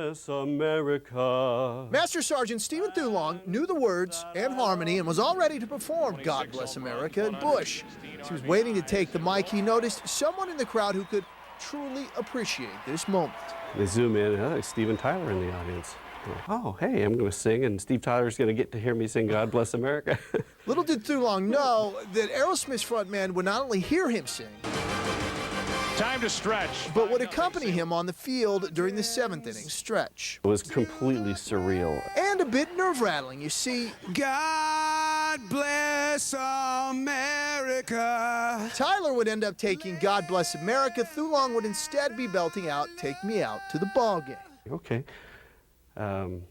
bless America. Master Sergeant Stephen Thulon knew the words and harmony and was all ready to perform God Bless America at Bush. As he was waiting to take the mic, he noticed someone in the crowd who could truly appreciate this moment. They zoom in, oh, Steven Tyler in the audience. Oh, hey, I'm going to sing, and Steve Tyler's going to get to hear me sing God Bless America. Little did Thulon know that Aerosmith's frontman would not only hear him sing, time to stretch, but would accompany him on the field during the 7th inning stretch. It was completely surreal. And a bit nerve-rattling, you see. God bless America. Tyler would end up taking God Bless America. Thulon would instead be belting out Take Me Out to the Ball Game. Okay.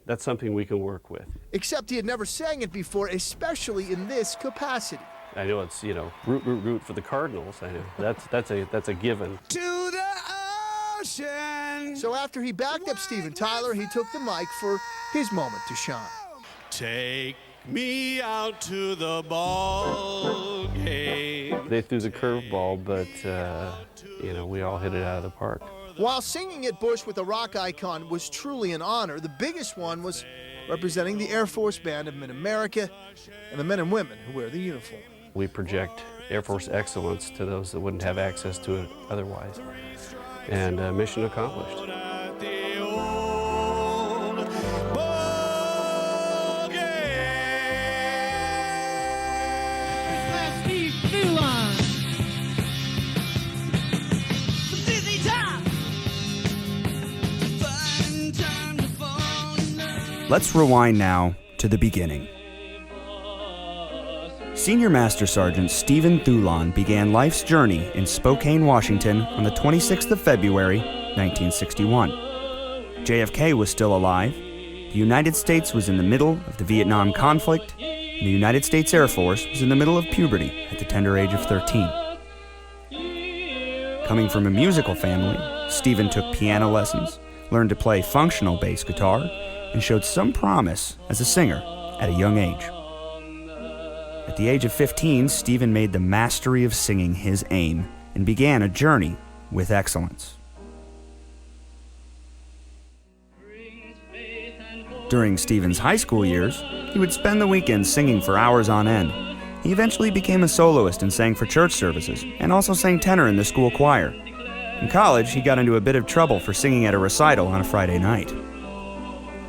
That's something we can work with. Except he had never sang it before, especially in this capacity. I know it's, you know, root for the Cardinals. I know that's a given. To the ocean. So after he backed up Steven Tyler, he took the mic for his moment to shine. Take me out to the ball game. They threw the curveball, but you know, we all hit it out of the park. While singing at Bush with a rock icon was truly an honor, the biggest one was representing the Air Force Band of Mid-America and the men and women who wear the uniform. We project Air Force excellence to those that wouldn't have access to it otherwise. And mission accomplished. Let's rewind now to the beginning. Senior Master Sergeant Stephen Thulon began life's journey in Spokane, Washington on the 26th of February, 1961. JFK was still alive, the United States was in the middle of the Vietnam conflict, and the United States Air Force was in the middle of puberty at the tender age of 13. Coming from a musical family, Stephen took piano lessons, learned to play functional bass guitar, and showed some promise as a singer at a young age. At the age of 15, Stephen made the mastery of singing his aim and began a journey with excellence. During Stephen's high school years, he would spend the weekends singing for hours on end. He eventually became a soloist and sang for church services, and also sang tenor in the school choir. In college, he got into a bit of trouble for singing at a recital on a Friday night.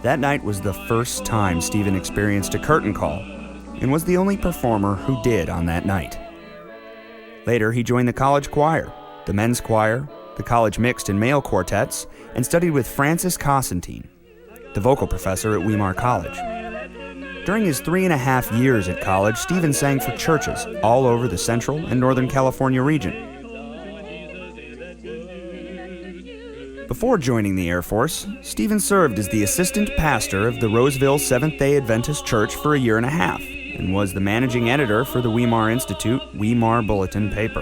That night was the first time Stephen experienced a curtain call, and was the only performer who did on that night. Later, he joined the college choir, the men's choir, the college mixed and male quartets, and studied with Francis Cosentine, the vocal professor at Weimar College. During his 3.5 years at college, Stephen sang for churches all over the Central and Northern California region. Before joining the Air Force, Stephen served as the assistant pastor of the Roseville Seventh-day Adventist Church for 1.5 years and was the managing editor for the Weimar Institute Weimar Bulletin paper.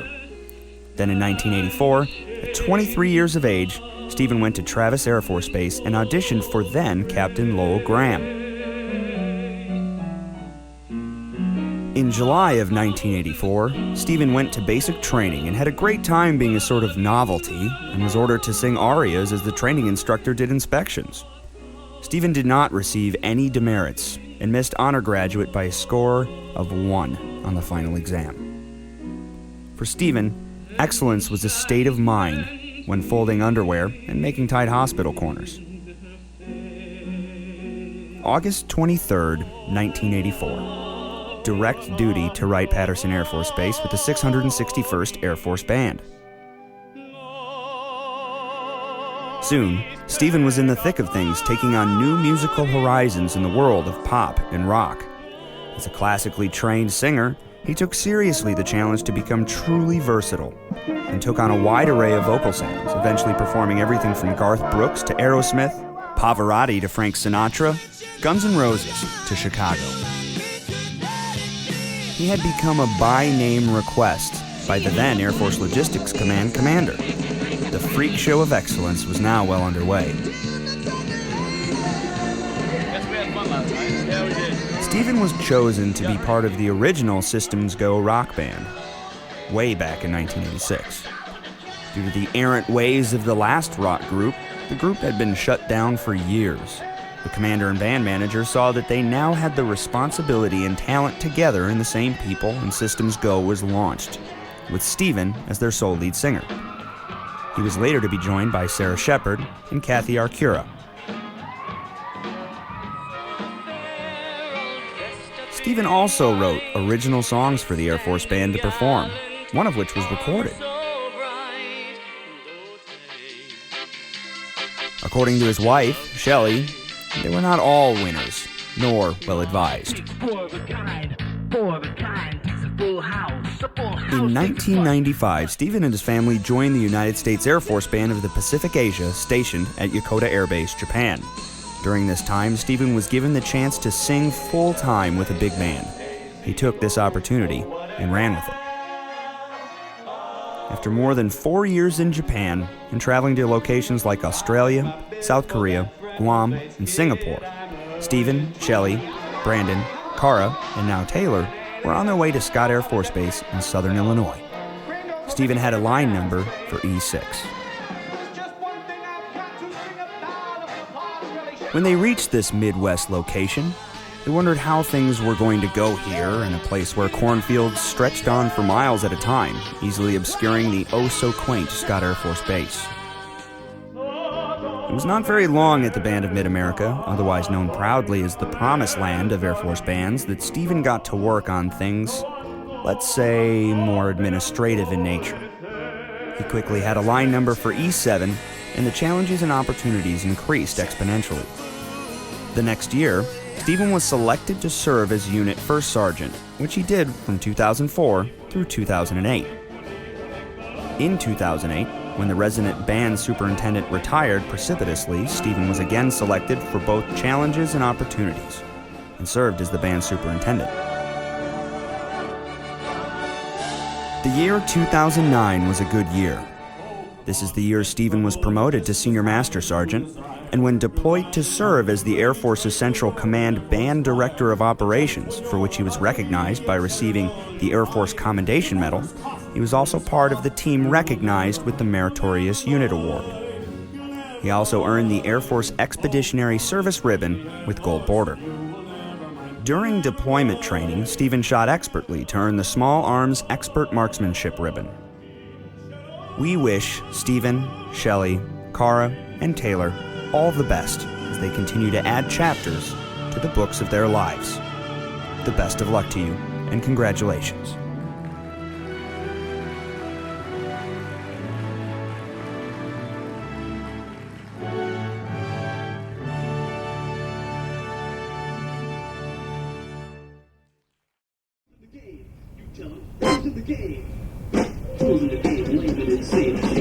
Then in 1984, at 23 years of age, Stephen went to Travis Air Force Base and auditioned for then Captain Lowell Graham. In July of 1984, Stephen went to basic training and had a great time being a sort of novelty and was ordered to sing arias as the training instructor did inspections. Stephen did not receive any demerits and missed honor graduate by a score of 1 on the final exam. For Stephen, excellence was a state of mind when folding underwear and making tight hospital corners. August 23rd, 1984. Direct duty to Wright-Patterson Air Force Base with the 661st Air Force Band. Soon, Stephen was in the thick of things, taking on new musical horizons in the world of pop and rock. As a classically trained singer, he took seriously the challenge to become truly versatile and took on a wide array of vocal sounds, eventually performing everything from Garth Brooks to Aerosmith, Pavarotti to Frank Sinatra, Guns N' Roses to Chicago. He had become a by-name request by the then Air Force Logistics Command commander. The freak show of excellence was now well underway. Stephen was chosen to be part of the original Systems Go rock band, way back in 1986. Due to the errant ways of the last rock group, The group had been shut down for years. The commander and band manager saw that they now had the responsibility and talent together, and the same people and systems go was launched, with Steven as their sole lead singer. He was later to be joined by Sarah Shepard and Kathy Arcura. Steven also wrote original songs for the Air Force Band to perform, one of which was recorded. According to his wife, Shelley, they were not all winners, nor well-advised. In 1995, Steven and his family joined the United States Air Force Band of the Pacific Asia, stationed at Yokota Air Base, Japan. During this time, Steven was given the chance to sing full-time with a big band. He took this opportunity and ran with it. After more than 4 years in Japan and traveling to locations like Australia, South Korea, Guam, and Singapore, Steven, Shelley, Brandon, Cara, and now Taylor were on their way to Scott Air Force Base in southern Illinois. Steven had a line number for E6. When they reached this Midwest location, they wondered how things were going to go here in a place where cornfields stretched on for miles at a time, easily obscuring the oh-so-quaint Scott Air Force Base. It was not very long at the Band of Mid-America, otherwise known proudly as the Promised Land of Air Force bands, that Steven got to work on things, let's say, more administrative in nature. He quickly had a line number for E7, and the challenges and opportunities increased exponentially. The next year, Steven was selected to serve as Unit First Sergeant, which he did from 2004 through 2008. In 2008, when the resident band superintendent retired precipitously, Steven was again selected for both challenges and opportunities, and served as the band superintendent. The year 2009 was a good year. This is the year Steven was promoted to Senior Master Sergeant, and when deployed to serve as the Air Force's Central Command Band Director of Operations, for which he was recognized by receiving the Air Force Commendation Medal, he was also part of the team recognized with the Meritorious Unit Award. He also earned the Air Force Expeditionary Service Ribbon with gold border. During deployment training, Steven shot expertly to earn the Small Arms Expert Marksmanship Ribbon. We wish Steven, Shelley, Cara, and Taylor all the best as they continue to add chapters to the books of their lives. The best of luck to you, and congratulations. The game. Who's in the game? Leave it insane.